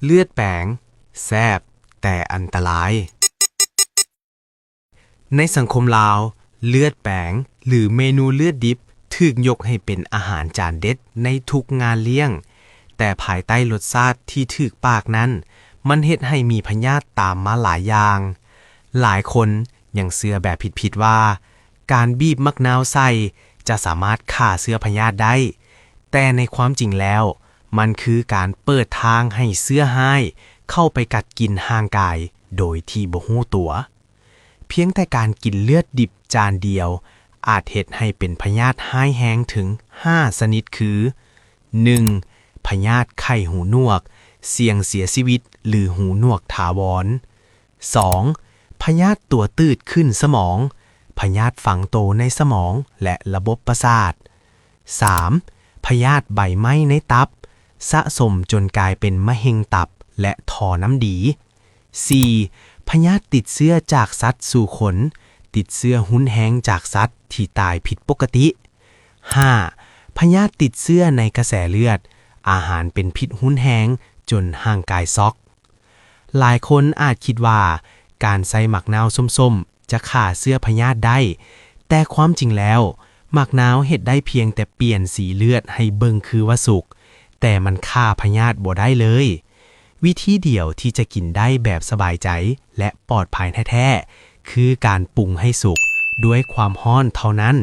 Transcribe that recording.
เลือดแปลงแซ่บแต่อันตรายในสังคมลาวเลือดแปลงหรือเมนูเลือดดิบถูกยกให้เป็นอาหารจานเด็ดในทุกงานเลี้ยงแต่ภายใต้รสชาติที่ถูกปากนั้นมันเฮ็ดให้มีพยาธิตามมาหลายอย่างหลายคนยังเชื่อแบบผิดๆว่าการบีบมะนาวใส่จะสามารถฆ่าเชื้อพยาธิได้แต่ในความจริงแล้วมันคือการเปิดทางให้เชื้อร้ายเข้าไปกัดกินร่างกายโดยที่บ่ฮู้ตัวเพียงแต่การกินเลือดดิบจานเดียวอาจเฮ็ดให้เป็นพยาธิร้ายแรงถึง5ชนิดคือ 1. พยาธิไข้หูหนวกเสี่ยงเสียชีวิตหรือหูหนวกถาวร 2. พยาธิตัวตืดขึ้นสมองพยาธิฝังโตในสมองและระบบประสาท 3. พยาธิใบไม้ในตับสะสมจนกลายเป็นมะเร็งตับและท่อน้ำดี 4. พยาธิติดเชื้อจากสัตว์สู่คนติดเชื้อหุ้นแห้งจากสัตว์ที่ตายผิดปกติ 5. พยาธิติดเชื้อในกระแสเลือดอาหารเป็นพิษหุ้นแห้งจนร่างกายซอกหลายคนอาจคิดว่าการใส่หมักนาวส้มๆจะฆ่าเชื้อพยาธิได้แต่ความจริงแล้วหมักนาวเฮ็ดได้เพียงแต่เปลี่ยนสีเลือดให้เบิ่งคือว่าสุกแต่มันฆ่าพยาธิบ่ได้เลยวิธีเดียวที่จะกินได้แบบสบายใจและปลอดภัยแท้ๆคือการปรุงให้สุกด้วยความร้อนเท่านั้น